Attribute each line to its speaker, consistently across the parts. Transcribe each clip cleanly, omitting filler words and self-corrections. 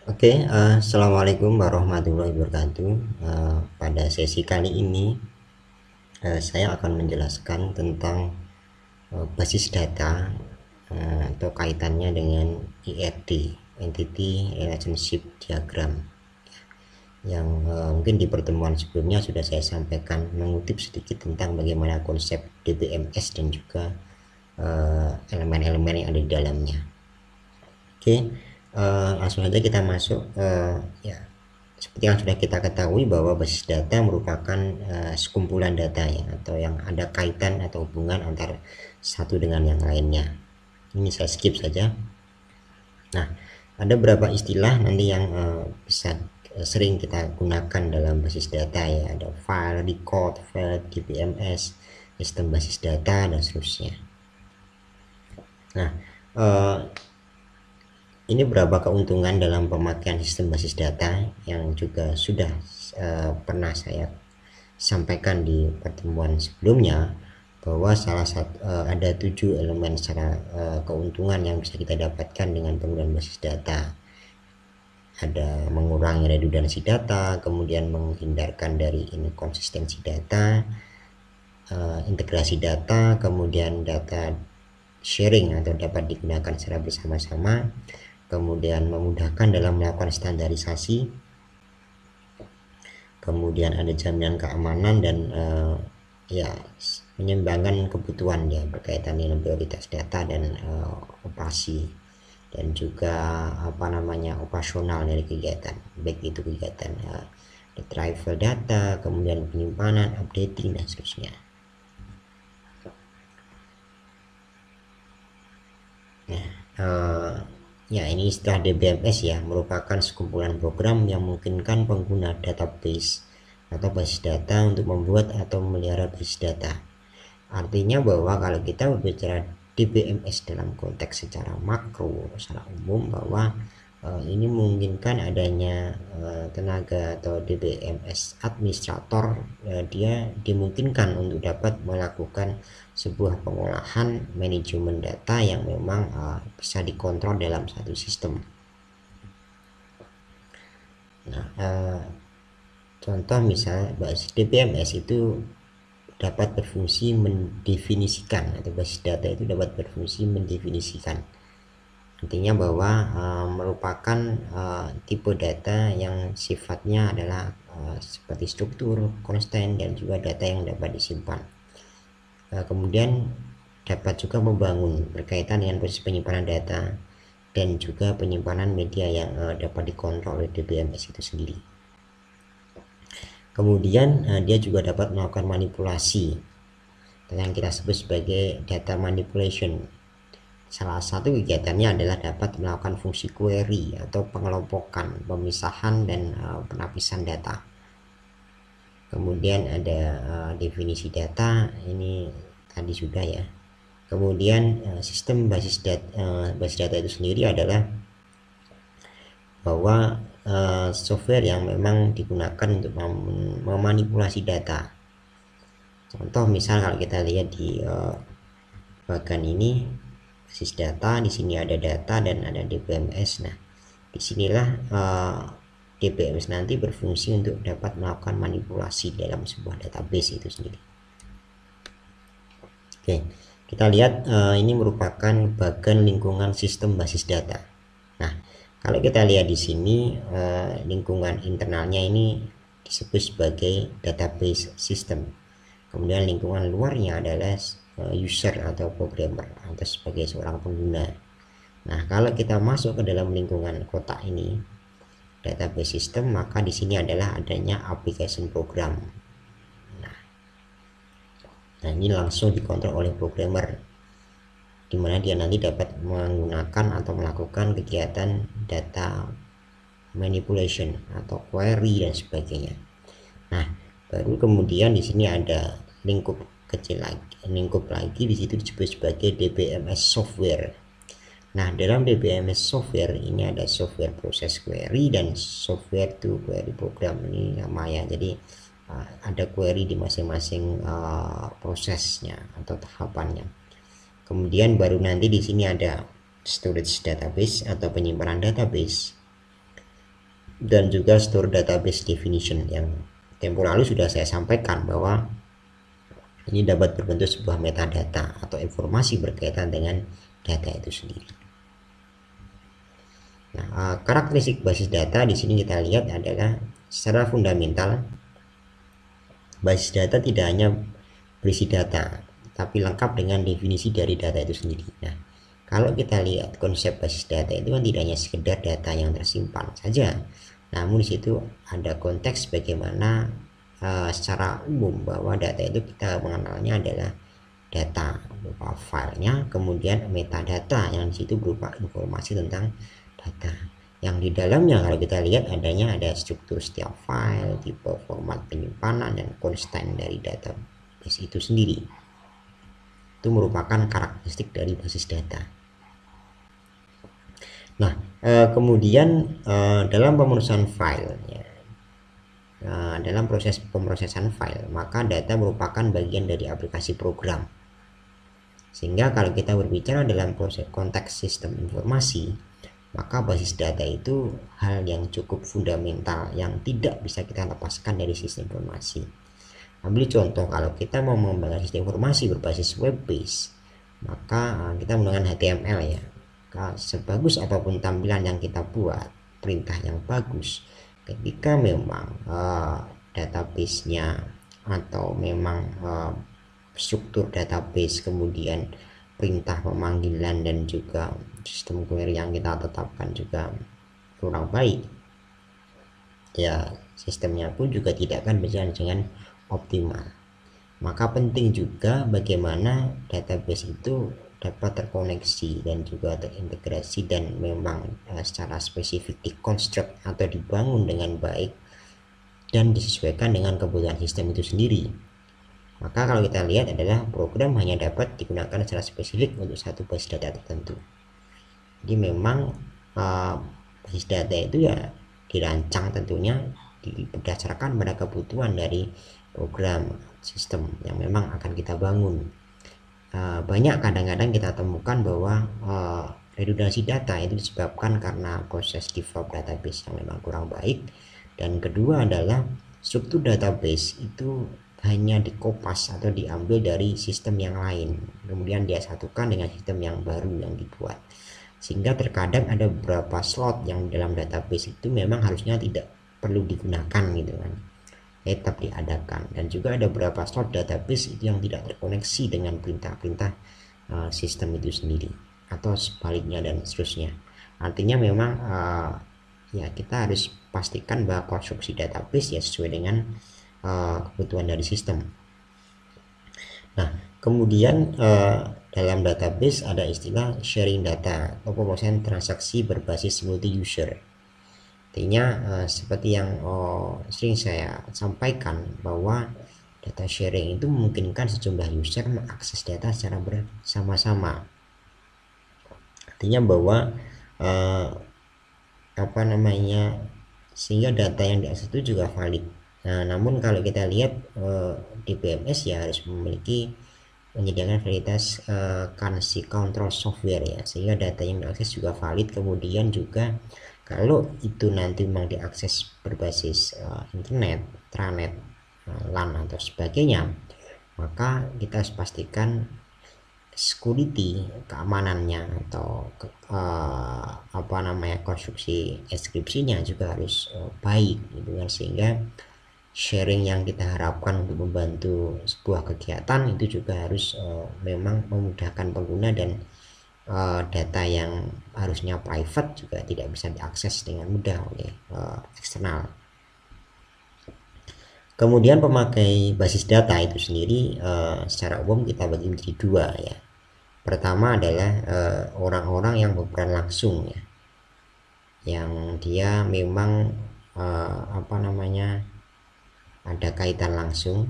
Speaker 1: Oke, assalamualaikum warahmatullahi wabarakatuh. Pada sesi kali ini, saya akan menjelaskan tentang basis data atau kaitannya dengan ERD, Entity Relationship Diagram, yang mungkin di pertemuan sebelumnya sudah saya sampaikan, mengutip sedikit tentang bagaimana konsep DBMS dan juga elemen-elemen yang ada di dalamnya. Oke, langsung saja kita masuk. Ya, seperti yang sudah kita ketahui bahwa basis data merupakan sekumpulan data ya, atau yang ada kaitan atau hubungan antara satu dengan yang lainnya. Ini saya skip saja. Nah, ada beberapa istilah nanti yang bisa sering kita gunakan dalam basis data ya. Ada file, record, file, DBMS, sistem basis data, dan seterusnya. Nah, ini berapa keuntungan dalam pemakaian sistem basis data yang juga sudah pernah saya sampaikan di pertemuan sebelumnya, bahwa salah satu ada 7 elemen secara keuntungan yang bisa kita dapatkan dengan penggunaan basis data. Ada mengurangi redundansi data, kemudian menghindarkan dari inkonsistensi data, integrasi data, kemudian data sharing atau dapat digunakan secara bersama-sama, kemudian memudahkan dalam melakukan standarisasi, kemudian ada jaminan keamanan dan ya menyeimbangkan kebutuhan ya berkaitan dengan prioritas data dan operasi dan juga operasional dari kegiatan, baik itu kegiatan retrieval data, kemudian penyimpanan, updating, dan seterusnya. Nah, ya, ini istilah DBMS ya, merupakan sekumpulan program yang memungkinkan pengguna database atau basis data untuk membuat atau memelihara basis data. Artinya bahwa kalau kita berbicara DBMS dalam konteks secara makro, secara umum, bahwa ini memungkinkan adanya tenaga atau DBMS administrator, dia dimungkinkan untuk dapat melakukan sebuah pengolahan manajemen data yang memang bisa dikontrol dalam satu sistem. Nah, contoh misal basis DBMS itu dapat berfungsi mendefinisikan, atau basis data itu dapat berfungsi mendefinisikan. Artinya bahwa merupakan tipe data yang sifatnya adalah seperti struktur, konstan, dan juga data yang dapat disimpan. Kemudian dapat juga membangun berkaitan dengan proses penyimpanan data dan juga penyimpanan media yang dapat dikontrol oleh DBMS itu sendiri. Kemudian dia juga dapat melakukan manipulasi yang kita sebut sebagai data manipulation. Salah satu kegiatannya adalah dapat melakukan fungsi query atau pengelompokan, pemisahan, dan penapisan data. Kemudian ada definisi data, ini tadi sudah ya. Kemudian sistem basis data itu sendiri adalah bahwa software yang memang digunakan untuk memanipulasi data. Contoh misal kalau kita lihat di bagian ini, basis data, di sini ada data dan ada DBMS. Nah, disinilah DBMS nanti berfungsi untuk dapat melakukan manipulasi dalam sebuah database itu sendiri. Oke, kita lihat ini merupakan bagian lingkungan sistem basis data. Nah, kalau kita lihat di sini lingkungan internalnya ini disebut sebagai database system. Kemudian lingkungan luarnya adalah user atau programmer atau sebagai seorang pengguna. Nah, kalau kita masuk ke dalam lingkungan kotak ini, database system, maka di sini adalah adanya application program. Nah, ini langsung dikontrol oleh programmer, di mana dia nanti dapat menggunakan atau melakukan kegiatan data manipulation atau query dan sebagainya. Nah, baru kemudian di sini ada lingkup kecil lagi, di situ disebut sebagai DBMS software. Nah, dalam DBMS software ini ada software proses query dan software to query program, ini nama ya. Jadi ada query di masing-masing prosesnya atau tahapannya. Kemudian baru nanti di sini ada storage database atau penyimpanan database. dan juga store database definition yang tempo lalu sudah saya sampaikan bahwa ini dapat berbentuk sebuah metadata atau informasi berkaitan dengan data itu sendiri. Nah, karakteristik basis data di sini kita lihat adalah secara fundamental basis data tidak hanya berisi data, tapi lengkap dengan definisi dari data itu sendiri. Nah, kalau kita lihat konsep basis data itu kan tidak hanya sekedar data yang tersimpan saja, namun di situ ada konteks bagaimana secara umum bahwa data itu kita mengenalnya adalah data berupa filenya, kemudian metadata yang di situ berupa informasi tentang data. Yang di dalamnya kalau kita lihat adanya ada struktur setiap file, tipe format penyimpanan, dan konstan dari database itu sendiri. Itu merupakan karakteristik dari basis data. Nah, kemudian dalam pemenuhan file ya, dalam proses pemrosesan file, maka data merupakan bagian dari aplikasi program. Sehingga kalau kita berbicara dalam proses konteks sistem informasi, maka basis data itu hal yang cukup fundamental yang tidak bisa kita lepaskan dari sistem informasi. Ambil contoh, kalau kita mau mengembangkan sistem informasi berbasis web based, maka kita menggunakan HTML ya. Sebagus apapun tampilan yang kita buat, perintah yang bagus, ketika memang database-nya atau memang struktur database, kemudian perintah pemanggilan dan juga sistem query yang kita tetapkan juga kurang baik, ya sistemnya pun juga tidak akan berjalan dengan optimal. Maka penting juga bagaimana database itu dapat terkoneksi dan juga terintegrasi dan memang secara spesifik dikonstruk atau dibangun dengan baik dan disesuaikan dengan kebutuhan sistem itu sendiri. Maka kalau kita lihat adalah program hanya dapat digunakan secara spesifik untuk satu basis data tertentu. Jadi memang basis data itu ya dirancang tentunya berdasarkan pada kebutuhan dari program sistem yang memang akan kita bangun. Banyak kadang-kadang kita temukan bahwa redundansi data itu disebabkan karena proses develop database yang memang kurang baik, dan kedua adalah struktur database itu hanya dikopas atau diambil dari sistem yang lain, kemudian dia satukan dengan sistem yang baru yang dibuat, sehingga terkadang ada beberapa slot yang dalam database itu memang harusnya tidak perlu digunakan gitu kan, tetap diadakan. Dan juga ada beberapa slot database itu yang tidak terkoneksi dengan perintah-perintah sistem itu sendiri, atau sebaliknya dan seterusnya. Artinya memang ya kita harus pastikan bahwa konstruksi database ya sesuai dengan kebutuhan dari sistem. Nah, kemudian dalam database ada istilah sharing data atau pemrosesan transaksi berbasis multi user. Artinya seperti yang sering saya sampaikan bahwa data sharing itu memungkinkan sejumlah user mengakses data secara bersama-sama. Artinya bahwa sehingga data yang diakses itu juga valid. Nah, namun kalau kita lihat di BMS ya harus menyediakan validitas currency control software ya, sehingga data yang diakses juga valid. Kemudian juga kalau itu nanti memang diakses berbasis internet, intranet, LAN atau sebagainya, maka kita harus pastikan security, keamanannya atau konstruksi enkripsinya juga harus baik gitu kan, sehingga sharing yang kita harapkan untuk membantu sebuah kegiatan itu juga harus memang memudahkan pengguna, dan data yang harusnya private juga tidak bisa diakses dengan mudah oleh eksternal. Kemudian pemakai basis data itu sendiri secara umum kita bagi menjadi dua ya. Pertama adalah orang-orang yang berperan langsung ya, yang dia memang ada kaitan langsung.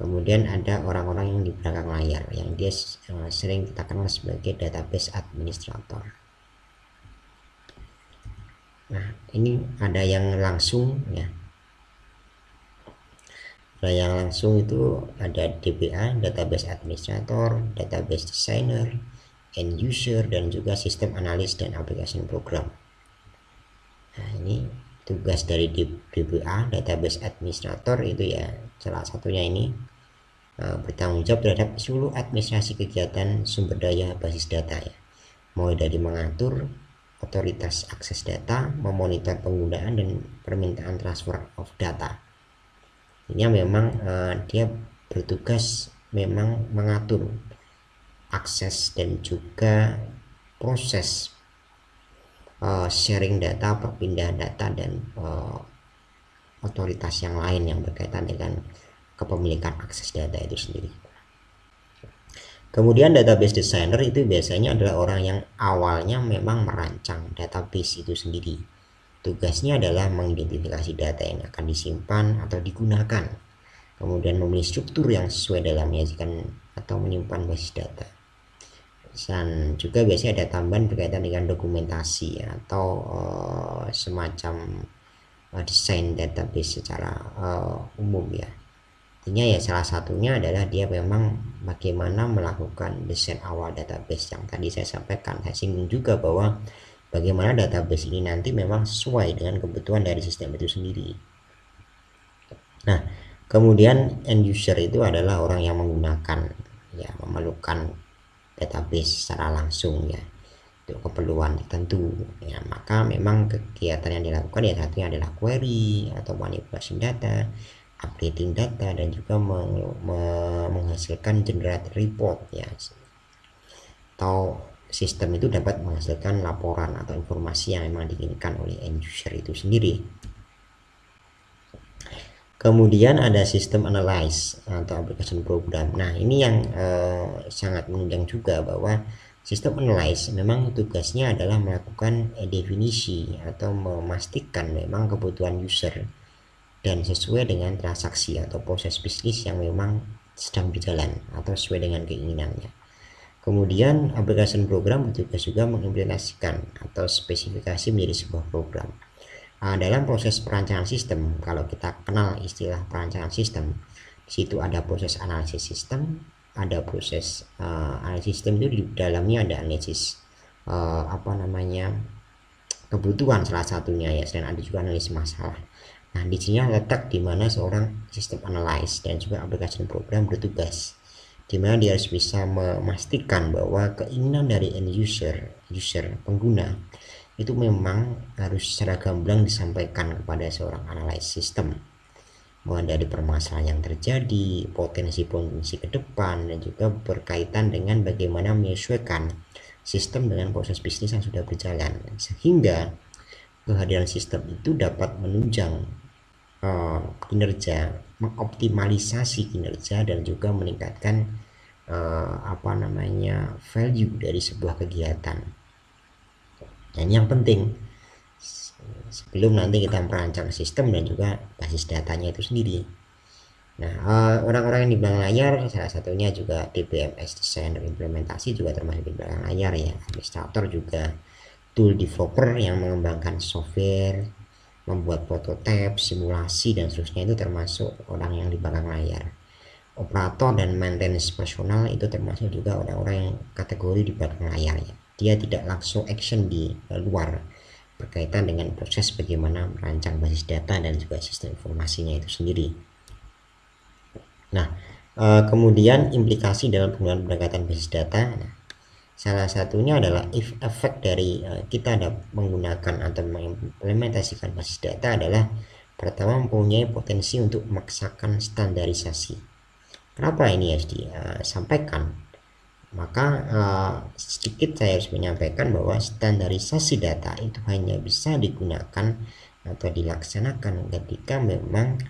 Speaker 1: Kemudian ada orang-orang yang di belakang layar yang dia sering kita kenal sebagai database administrator. Nah, ini ada yang langsung ya. Ada yang langsung itu ada DBA, database administrator, database designer, end user, dan juga sistem analis dan application program. Nah, ini tugas dari DBA, database administrator, itu ya salah satunya ini bertanggung jawab terhadap seluruh administrasi kegiatan sumber daya basis data ya, mulai dari mengatur otoritas akses data, memonitor penggunaan dan permintaan transfer of data. Ini memang dia bertugas memang mengatur akses dan juga proses sharing data, perpindahan data, dan otoritas yang lain yang berkaitan dengan kepemilikan akses data itu sendiri. Kemudian database designer itu biasanya adalah orang yang awalnya memang merancang database itu sendiri. Tugasnya adalah mengidentifikasi data yang akan disimpan atau digunakan, kemudian memilih struktur yang sesuai dalam menyajikan atau menyimpan basis data. Dan juga biasanya ada tambahan berkaitan dengan dokumentasi atau semacam desain database secara umum ya. Intinya ya salah satunya adalah dia memang bagaimana melakukan desain awal database yang tadi saya sampaikan. Saya singgung juga bahwa bagaimana database ini nanti memang sesuai dengan kebutuhan dari sistem itu sendiri. Nah, kemudian end user itu adalah orang yang menggunakan ya, memerlukan database secara langsung ya, untuk keperluan tertentu ya. Maka memang kegiatan yang dilakukan ya satunya adalah query atau manipulasi data, updating data, dan juga menghasilkan generate report ya, atau sistem itu dapat menghasilkan laporan atau informasi yang memang diinginkan oleh end user itu sendiri. Kemudian ada sistem analyze atau application program. Nah, ini yang sangat menunjang juga bahwa sistem analyze memang tugasnya adalah melakukan definisi atau memastikan memang kebutuhan user dan sesuai dengan transaksi atau proses bisnis yang memang sedang berjalan atau sesuai dengan keinginannya. Kemudian application program bertugas juga mengimplementasikan atau spesifikasi menjadi sebuah program. Dalam proses perancangan sistem, kalau kita kenal istilah perancangan sistem, di situ ada proses analisis sistem, ada proses analisis sistem itu di dalamnya ada analisis kebutuhan salah satunya ya, dan ada juga analisis masalah. Nah, di sini letak di mana seorang sistem analyst dan juga application program bertugas, di mana dia harus bisa memastikan bahwa keinginan dari end user pengguna itu memang harus secara gamblang disampaikan kepada seorang analis sistem, mulai dari permasalahan yang terjadi, potensi-potensi ke depan, dan juga berkaitan dengan bagaimana menyesuaikan sistem dengan proses bisnis yang sudah berjalan, sehingga kehadiran sistem itu dapat menunjang kinerja, mengoptimalisasi kinerja, dan juga meningkatkan value dari sebuah kegiatan. Dan yang penting sebelum nanti kita merancang sistem dan juga basis datanya itu sendiri. Nah, orang-orang yang di belakang layar salah satunya juga DBMS desainer implementasi juga termasuk di belakang layar ya. Administrator juga tool developer yang mengembangkan software, membuat prototipe, simulasi, dan seterusnya itu termasuk orang yang di belakang layar. Operator dan maintenance personal itu termasuk juga orang-orang yang kategori di belakang layar ya. Dia tidak langsung action di luar berkaitan dengan proses bagaimana merancang basis data dan juga sistem informasinya itu sendiri. Nah, kemudian implikasi dalam penggunaan pendekatan basis data. Nah, salah satunya adalah efek dari kita ada menggunakan atau mengimplementasikan basis data adalah pertama mempunyai potensi untuk memaksakan standarisasi. Kenapa ini harus disampaikan? Maka sedikit saya harus menyampaikan bahwa standarisasi data itu hanya bisa digunakan atau dilaksanakan ketika memang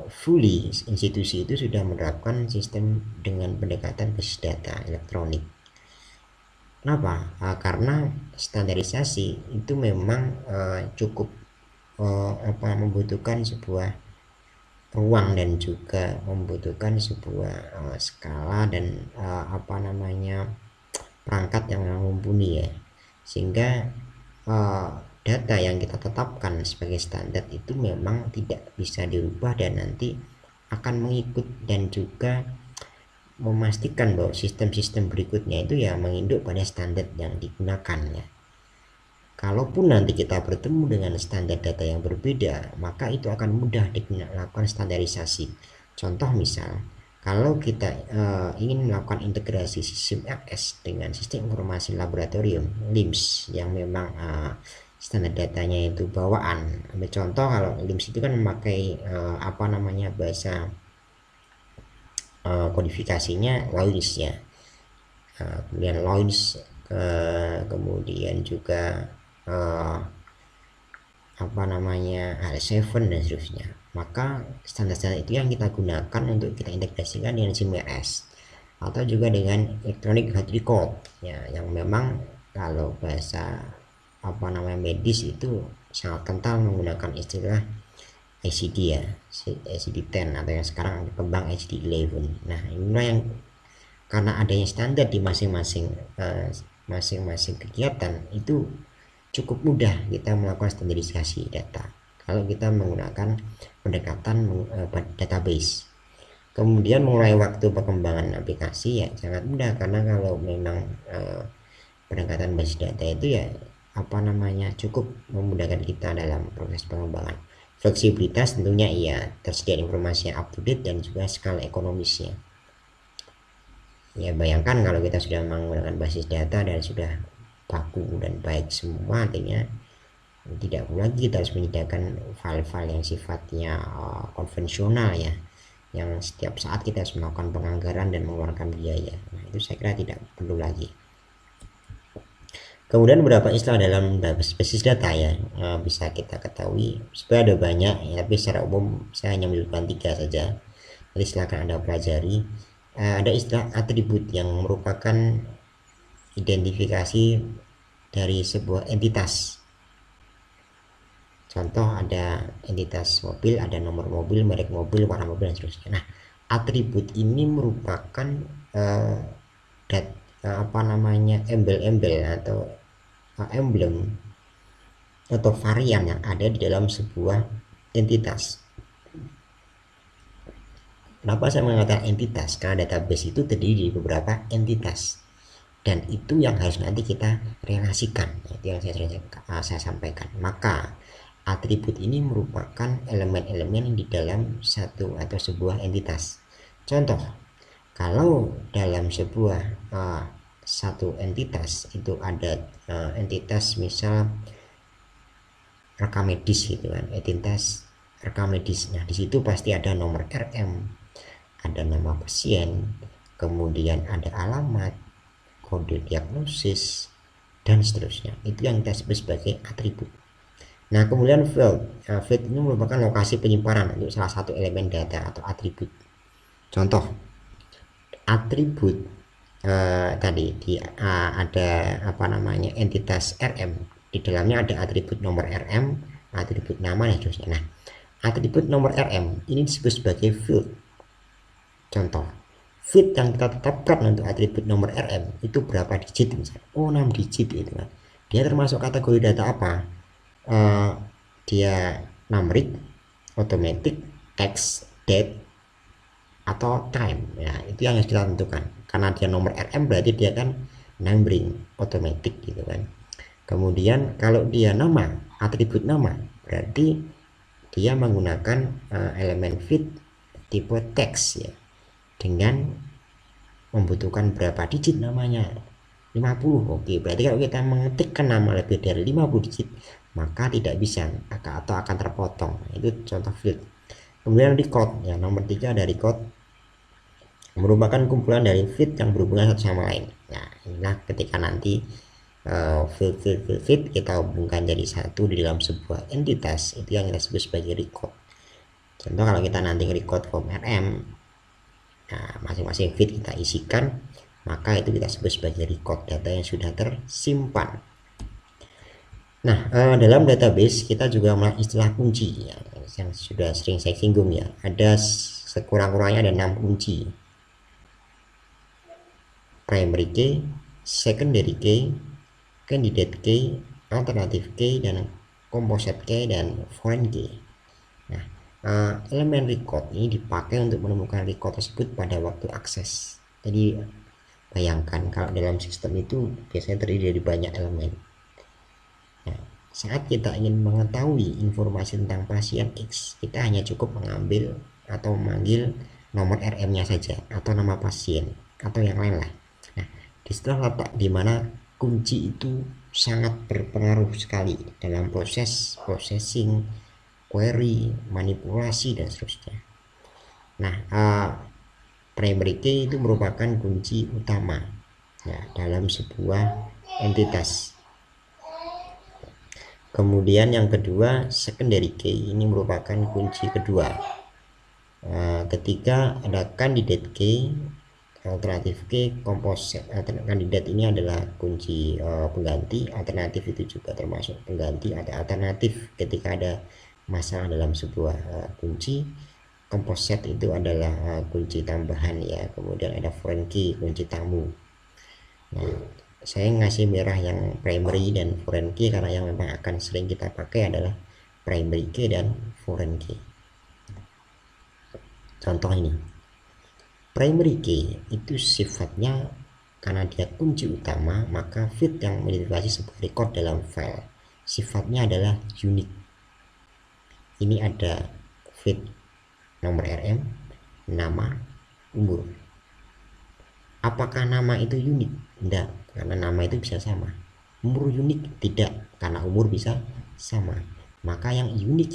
Speaker 1: fully institusi itu sudah menerapkan sistem dengan pendekatan basis data elektronik. Kenapa? Karena standarisasi itu memang cukup membutuhkan sebuah ruang dan juga membutuhkan sebuah skala dan perangkat yang mumpuni ya, sehingga data yang kita tetapkan sebagai standar itu memang tidak bisa dirubah dan nanti akan mengikut dan juga memastikan bahwa sistem-sistem berikutnya itu ya menginduk pada standar yang digunakan ya. kalaupun nanti kita bertemu dengan standar data yang berbeda, maka itu akan mudah dilakukan standarisasi. Contoh misal, kalau kita ingin melakukan integrasi sistem RS dengan sistem informasi laboratorium LIMS yang memang standar datanya itu bawaan. Ambil contoh, kalau LIMS itu kan memakai bahasa kodifikasinya LOINS ya. Kemudian LOINS, kemudian juga H7 dan seterusnya. Maka standar-standar itu yang kita gunakan untuk kita integrasikan dengan SIM-RS atau juga dengan electronic health record ya, yang memang kalau bahasa medis itu sangat kental menggunakan istilah ICD ya, ICD-10 atau yang sekarang berkembang ICD-11. Nah, inilah yang karena adanya standar di masing-masing kegiatan, itu cukup mudah kita melakukan standarisasi data kalau kita menggunakan pendekatan database. Kemudian mulai waktu perkembangan aplikasi ya sangat mudah, karena kalau memang pendekatan basis data itu ya cukup memudahkan kita dalam proses pengembangan. Fleksibilitas tentunya iya, tersedia informasi yang up to date dan juga skala ekonomisnya. Ya bayangkan kalau kita sudah menggunakan basis data dan sudah baku dan baik semua, artinya tidak perlu lagi kita harus menyediakan file-file yang sifatnya konvensional ya, yang setiap saat kita harus melakukan penganggaran dan mengeluarkan biaya. Nah, itu saya kira tidak perlu lagi. Kemudian beberapa istilah dalam basis data ya bisa kita ketahui. Sebenarnya ada banyak ya, tapi secara umum saya hanya menyebutkan 3 saja. Jadi silakan Anda pelajari. Ada istilah atribut yang merupakan identifikasi dari sebuah entitas. Contoh ada entitas mobil, ada nomor mobil, merek mobil, warna mobil dan seterusnya. Nah, atribut ini merupakan embel-embel atau emblem atau varian yang ada di dalam sebuah entitas. Kenapa saya mengatakan entitas? Karena database itu terdiri dari beberapa entitas, dan itu yang harus nanti kita relasikan. Itu yang saya sampaikan. Maka atribut ini merupakan elemen-elemen di dalam satu atau sebuah entitas. Contoh, kalau dalam sebuah satu entitas itu ada entitas misal rekam medis gitu kan, entitas rekam medis. Nah, di situ pasti ada nomor RM, ada nama pasien, kemudian ada alamat, kode diagnosis dan seterusnya. Itu yang kita sebut sebagai atribut. Nah, kemudian field ini merupakan lokasi penyimpanan untuk salah satu elemen data atau atribut. Contoh atribut tadi ada entitas RM, di dalamnya ada atribut nomor RM, atribut nama dan seterusnya. Nah, atribut nomor RM ini disebut sebagai field. Contoh field yang kita tetapkan untuk atribut nomor RM itu berapa digit misalnya? 6 digit itu kan. Dia termasuk kategori data apa? Dia numeric, automatic, text, date, atau time ya, itu yang harus kita tentukan. Karena dia nomor RM berarti dia kan numbering, automatic gitu kan. Kemudian kalau dia nama, atribut nama, berarti dia menggunakan elemen feed tipe text ya, dengan membutuhkan berapa digit namanya, 50. Oke, berarti kalau kita mengetikkan nama lebih dari 50 digit maka tidak bisa atau akan terpotong. Itu contoh field. Kemudian record ya, nomor 3 ada record, merupakan kumpulan dari field yang berhubungan satu sama lain. Nah, inilah ketika nanti field kita hubungkan jadi satu di dalam sebuah entitas, itu yang kita sebut sebagai record. Contoh kalau kita nanti record form RM, nah masing-masing field kita isikan, maka itu kita sebut sebagai record, data yang sudah tersimpan. Nah, dalam database kita juga melihat istilah kunci ya, yang sudah sering saya singgung ya. Ada sekurang-kurangnya ada 6 kunci. Primary key, secondary key, candidate key, alternative key, dan composite key, dan foreign key. Nah, elemen record ini dipakai untuk menemukan record tersebut pada waktu akses. Jadi bayangkan kalau dalam sistem itu biasanya terdiri dari banyak elemen. Nah, saat kita ingin mengetahui informasi tentang pasien X, kita hanya cukup mengambil atau memanggil nomor RM-nya saja atau nama pasien atau yang lain lah. Nah, disitulah letak di mana kunci itu sangat berpengaruh sekali dalam proses processing, query, manipulasi dan seterusnya. Nah, primary key itu merupakan kunci utama ya dalam sebuah entitas. Kemudian yang kedua, secondary key ini merupakan kunci kedua. Ketika ada candidate key, alternatif key, composite kandidat ini adalah kunci pengganti, alternatif itu juga termasuk pengganti. Ada alternatif ketika ada masalah dalam sebuah kunci, composite itu adalah kunci tambahan ya. Kemudian ada foreign key, kunci tamu. Nah, saya ngasih merah yang primary dan foreign key karena yang memang akan sering kita pakai adalah primary key dan foreign key. Contoh ini, primary key itu sifatnya karena dia kunci utama, maka field yang mengidentifikasi sebuah record dalam file sifatnya adalah unique. Ini ada field nomor RM, nama, umur. Apakah nama itu unik? Tidak, karena nama itu bisa sama. Umur unik? Tidak, karena umur bisa sama. Maka yang unik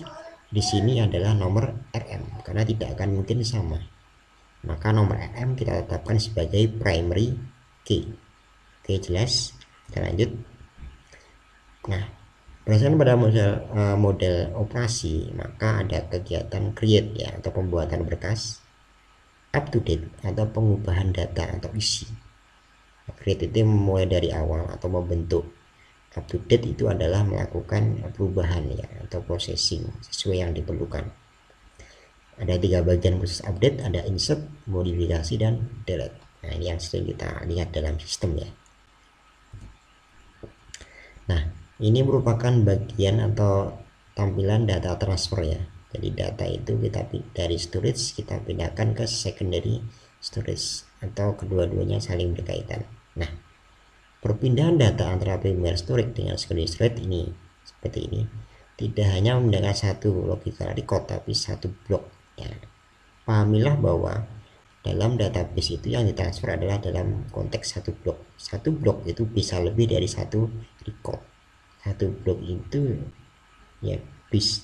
Speaker 1: di sini adalah nomor RM, karena tidak akan mungkin sama. Maka nomor RM kita tetapkan sebagai primary key. Oke, jelas? Kita lanjut. Nah, berdasarkan pada model operasi, maka ada kegiatan create ya atau pembuatan berkas, up to date atau pengubahan data atau isi. Create itu mulai dari awal atau membentuk. Up to date itu adalah melakukan perubahan ya atau processing sesuai yang diperlukan. Ada 3 bagian proses update, ada insert, modifikasi, dan delete. Nah, ini yang sering kita lihat dalam sistem ya. Nah, ini merupakan bagian atau tampilan data transfer ya. Jadi data itu kita dari storage kita pindahkan ke secondary storage atau kedua-duanya saling berkaitan. Nah, perpindahan data antara primary storage dengan secondary storage ini seperti ini. Tidak hanya memindahkan satu logical record tapi satu blok ya. Pahamilah bahwa dalam database itu yang ditransfer adalah dalam konteks satu blok. Satu blok itu bisa lebih dari satu record. Satu blok itu ya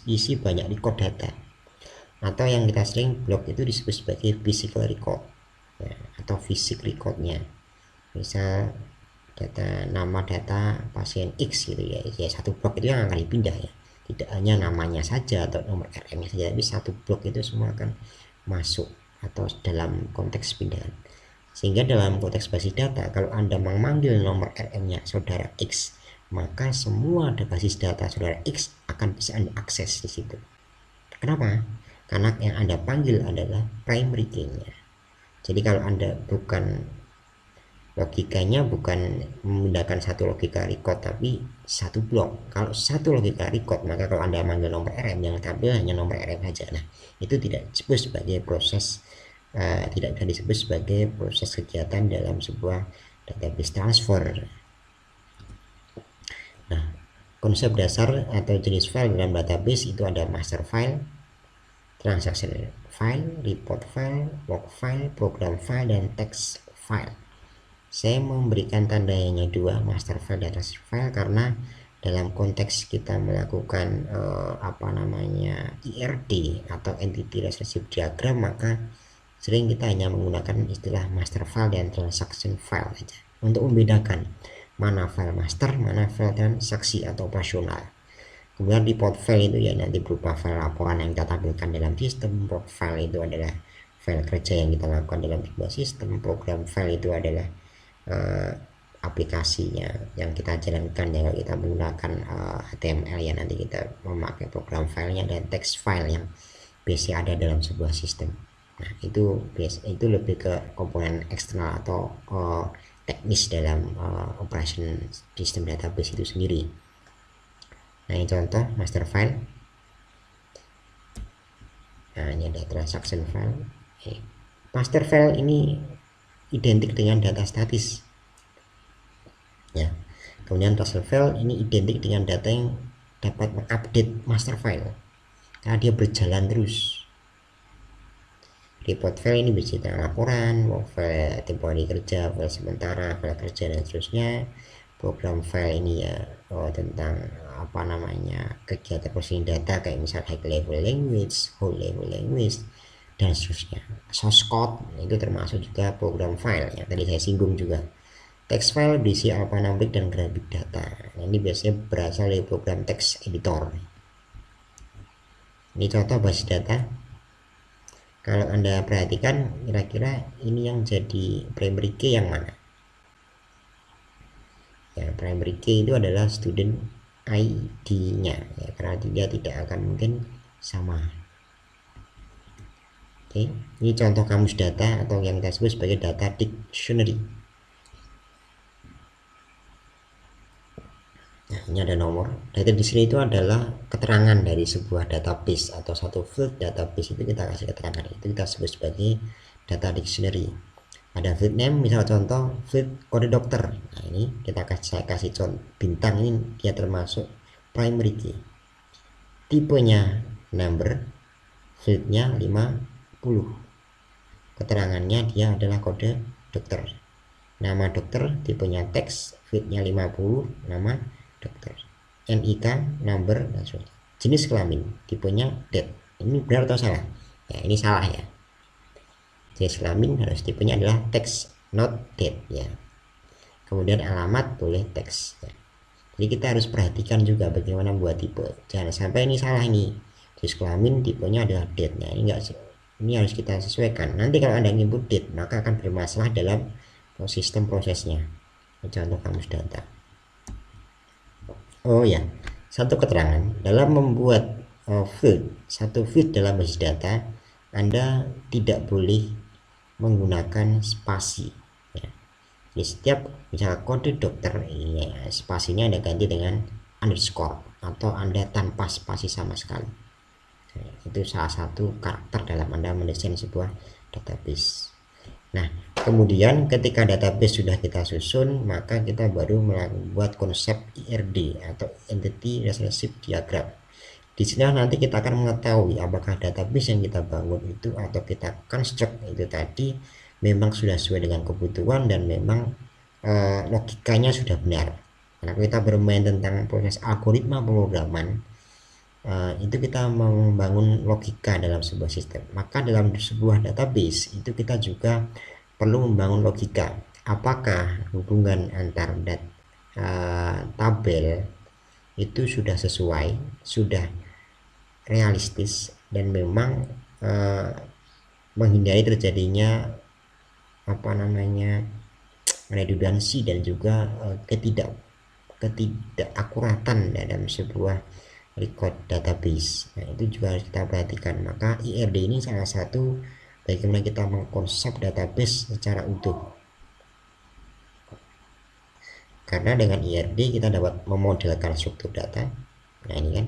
Speaker 1: isi banyak record data, atau yang kita sering blok itu disebut sebagai physical record ya, atau fisik recordnya. Misal data nama data pasien X gitu ya, satu blok itu yang akan dipindah ya, tidak hanya namanya saja atau nomor RM-nya saja, tapi satu blok itu semua akan masuk atau dalam konteks pindahan. Sehingga dalam konteks basis data, kalau Anda memanggil nomor RM-nya saudara X, maka semua basis data saudara X akan bisa Anda akses di situ. Kenapa? Karena yang Anda panggil adalah primary key-nya. Jadi kalau Anda logikanya bukan memindahkan satu logika record tapi satu blok. Kalau satu logika record, maka kalau Anda manggil nomor RM yang tampil hanya nomor RM saja. Nah, itu tidak disebut sebagai proses tidak bisa disebut sebagai proses kegiatan dalam sebuah database transfer. Nah, konsep dasar atau jenis file dalam database itu ada master file, transaction file, report file, log file, program file, dan text file. Saya memberikan tandanya dua, master file dan transaction file, karena dalam konteks kita melakukan IRD atau entity relationship diagram, maka sering kita hanya menggunakan istilah master file dan transaction file saja untuk membedakan mana file master, mana file transaksi atau operasional. Kemudian report file itu ya nanti berupa file laporan yang kita tampilkan dalam sistem. Log file itu adalah file kerja yang kita lakukan dalam sebuah sistem. Program file itu adalah aplikasinya yang kita jalankan ya, kalau kita menggunakan HTML ya nanti kita memakai program filenya, dan text file yang biasanya ada dalam sebuah sistem. Nah, itu lebih ke komponen eksternal atau teknis dalam operation sistem database itu sendiri. Nah, ini contoh master file. Nah, ini ada transaction file. Master file ini identik dengan data statis ya. Kemudian transaction file ini identik dengan data yang dapat mengupdate master file karena dia berjalan terus. Report file ini bisa tentang laporan, file temporary kerja, file sementara, file kerja dan seterusnya. Program file ini ya tentang apa namanya kegiatan processing data kayak misal high level language, whole level language dan seterusnya. Source code itu termasuk juga program file yang tadi saya singgung juga. Text file berisi alphanumeric dan graphic data. Nah, ini biasanya berasal dari program text editor. Ini contoh basis data. Kalau Anda perhatikan, kira-kira ini yang jadi primary key yang mana? Ya, primary key itu adalah student ID-nya, ya, karena dia tidak akan mungkin sama. Oke, ini contoh kamus data atau yang kita sebut sebagai data dictionary. Nah, ini ada nomor. Data dictionary itu adalah keterangan dari sebuah database atau satu field database, itu kita kasih keterangan. Itu kita sebut sebagai data dictionary. Ada field name, misal contoh field kode dokter. Nah, ini saya kasih contoh bintang, ini dia termasuk primary key. Tipenya number, fieldnya 50. Keterangannya dia adalah kode dokter. Nama dokter, tipenya teks, fieldnya 50, nama dokter. NIK, number, dan sebagainya. Jenis kelamin, tipenya date. Ini benar atau salah? Ya, ini salah ya. Jenis kelamin harus tipenya adalah text, not date ya. Kemudian alamat boleh teks ya. Jadi kita harus perhatikan juga bagaimana buat tipe. Jangan sampai ini salah ini. Jenis kelamin tipenya adalah date. Nah, ini harus kita sesuaikan. Nanti kalau Anda input date, maka akan bermasalah dalam sistem prosesnya. Contoh kamus data. Oh ya, satu keterangan dalam membuat satu field dalam basis data, Anda tidak boleh menggunakan spasi ya. Jadi setiap misalnya kode dokter ya, spasinya Anda ganti dengan underscore atau Anda tanpa spasi sama sekali. Nah, itu salah satu karakter dalam Anda mendesain sebuah database. Nah, kemudian ketika database sudah kita susun, maka kita baru membuat konsep IRD atau Entity Relationship Diagram. Di sini nanti kita akan mengetahui apakah database yang kita bangun itu atau kita construct itu tadi memang sudah sesuai dengan kebutuhan dan memang logikanya sudah benar. Karena kita bermain tentang proses algoritma pemrograman, itu kita membangun logika dalam sebuah sistem. Maka dalam sebuah database itu kita juga perlu membangun logika. Apakah hubungan antar tabel itu sudah sesuai, sudah realistis dan memang menghindari terjadinya apa namanya redundansi dan juga ketidakakuratan dalam sebuah record database. Nah, itu juga harus kita perhatikan. Maka IRD ini salah satu bagaimana kita mengkonsep database secara utuh. Karena dengan IRD kita dapat memodelkan struktur data. Nah, ini kan,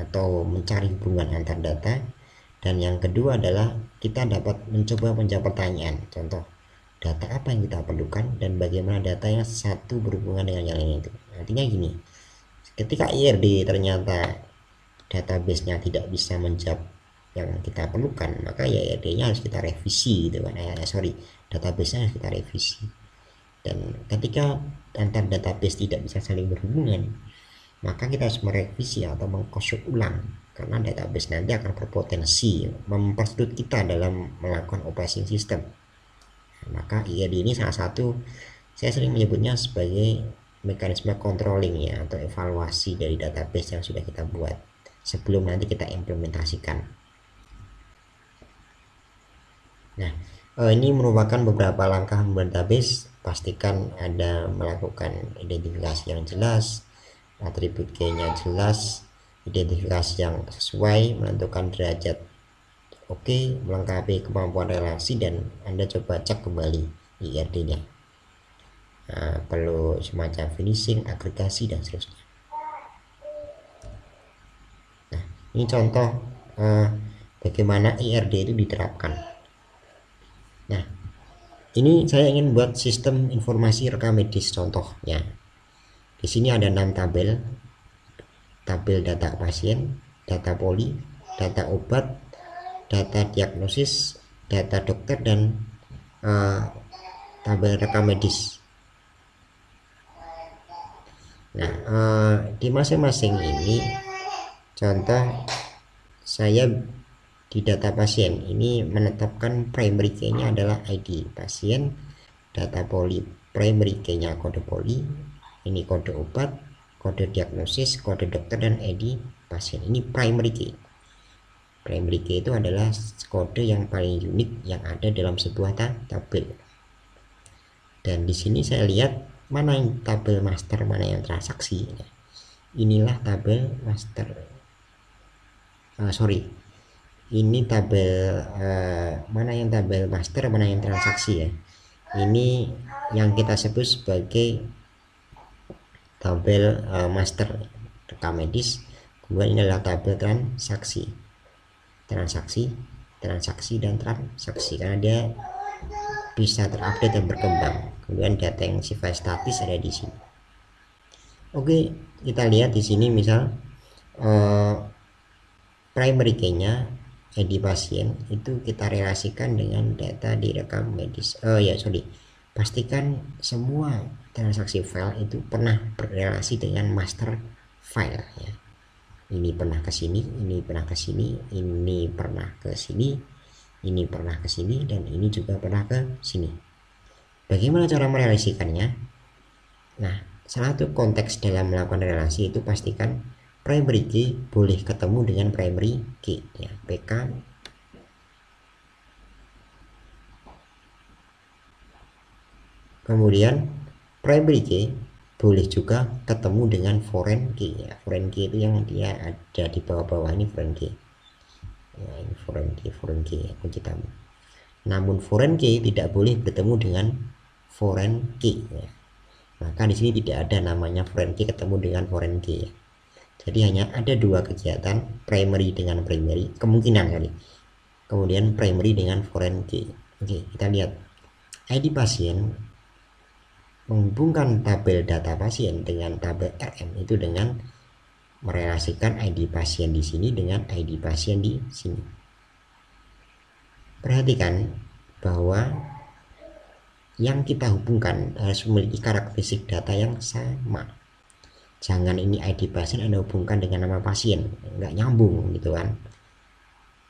Speaker 1: atau mencari hubungan antar data. Dan yang kedua adalah kita dapat mencoba menjawab pertanyaan. Contoh, data apa yang kita perlukan dan bagaimana data yang satu berhubungan dengan yang lain itu. Artinya gini, ketika IRD ternyata database-nya tidak bisa menjawab yang kita perlukan, maka ya IRD-nya harus kita revisi gitu kan. Database-nya harus kita revisi. Dan ketika antar database tidak bisa saling berhubungan, maka kita harus merevisi atau mengkosok ulang, karena database nanti akan berpotensi mempersulit kita dalam melakukan operation system. Maka IRD ini salah satu, saya sering menyebutnya sebagai mekanisme controlling ya, atau evaluasi dari database yang sudah kita buat sebelum nanti kita implementasikan. Nah, ini merupakan beberapa langkah membuat database. Pastikan Anda melakukan identifikasi yang jelas, atribut key-nya jelas, identifikasi yang sesuai, menentukan derajat oke, melengkapi kemampuan relasi, dan Anda coba cek kembali IRD-nya. Nah, perlu semacam finishing, agregasi, dan seterusnya. Nah, ini contoh bagaimana IRD itu diterapkan. Nah, ini saya ingin buat sistem informasi rekam medis contohnya. Di sini ada 6 tabel. tabel data pasien, data poli, data obat, data diagnosis, data dokter, dan tabel rekam medis. Nah, di masing-masing ini contoh saya di data pasien ini menetapkan primary key-nya adalah ID pasien, data poli primary key-nya kode poli, ini kode obat, kode diagnosis, kode dokter, dan ID pasien. Ini primary key. Primary key itu adalah kode yang paling unik yang ada dalam sebuah tabel. Dan di sini saya lihat mana yang tabel master, mana yang transaksi. Inilah tabel master. Ini tabel mana yang tabel master, mana yang transaksi ya. Ini yang kita sebut sebagai tabel master rekam medis. Kemudian ini adalah tabel transaksi, dan transaksi, karena dia bisa terupdate dan berkembang. Kemudian data yang sifat statis ada di sini. Oke, kita lihat di sini misal primary key-nya ID pasien itu kita relasikan dengan data di rekam medis. Pastikan semua transaksi file itu pernah berrelasi dengan master file ya. Ini pernah ke sini, ini pernah ke sini, ini pernah ke sini, ini pernah ke sini, dan ini juga pernah ke sini. Bagaimana cara merelasikannya? Nah, salah satu konteks dalam melakukan relasi itu pastikan primary key boleh ketemu dengan primary key ya, PK kemudian primary key boleh juga ketemu dengan foreign key ya. Foreign key itu yang dia ada di bawah-bawah ini foreign key ya, ini foreign key kunci tamu. Namun foreign key tidak boleh bertemu dengan foreign key ya. Maka di sini tidak ada namanya foreign key ketemu dengan foreign key ya. Jadi hanya ada dua kegiatan, primary dengan primary, kemungkinan kali. Kemudian primary dengan foreign key. Oke, kita lihat. ID pasien menghubungkan tabel data pasien dengan tabel RM itu dengan merelasikan ID pasien di sini dengan ID pasien di sini. Perhatikan bahwa yang kita hubungkan harus memiliki karakteristik data yang sama. Jangan ini ID pasien Anda hubungkan dengan nama pasien, nggak nyambung gitu kan.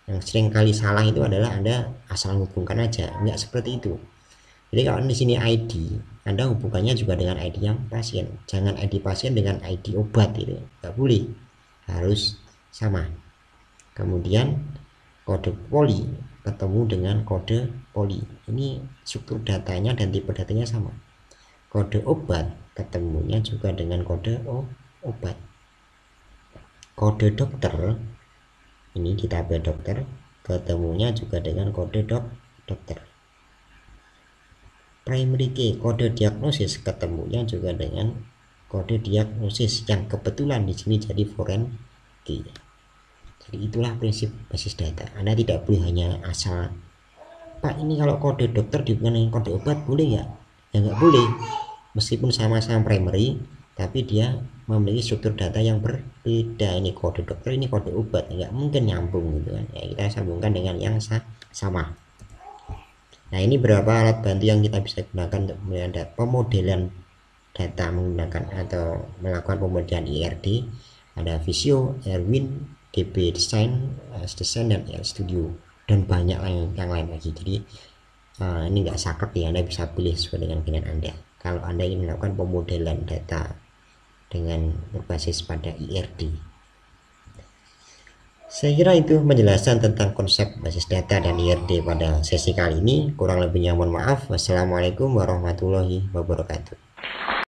Speaker 1: Yang sering kali salah itu adalah Anda asal hubungkan aja, nggak seperti itu. Jadi kalau di sini ID, Anda hubungannya juga dengan ID yang pasien. Jangan ID pasien dengan ID obat itu, nggak boleh, harus sama. Kemudian kode poli ketemu dengan kode poli. Ini struktur datanya dan tipe datanya sama. Kode obat ketemunya juga dengan kode obat. Kode dokter ini di tabel dokter ketemunya juga dengan kode dokter. Primary key kode diagnosis ketemunya juga dengan kode diagnosis yang kebetulan di sini jadi foreign key. Jadi itulah prinsip basis data. Anda tidak boleh hanya asal, Pak ini kalau kode dokter dihubungkan dengan kode obat boleh ya? Ya nggak boleh. Meskipun sama-sama primary, tapi dia memiliki struktur data yang berbeda. Ini kode dokter, ini kode obat, nggak mungkin nyambung gitu kan. Ya, kita sambungkan dengan yang sama. Nah, ini beberapa alat bantu yang kita bisa gunakan untuk melihat pemodelan data menggunakan atau melakukan pemodelan IRD. Ada Visio, Erwin, DB Design, Design, dan EL Studio, dan banyak yang lain lagi. Jadi ini nggak saklek ya, Anda bisa pilih sesuai dengan keinginan Anda. Kalau Anda ingin melakukan pemodelan data dengan berbasis pada IRD. Saya kira itu penjelasan tentang konsep basis data dan IRD pada sesi kali ini. Kurang lebihnya mohon maaf. Wassalamualaikum warahmatullahi wabarakatuh.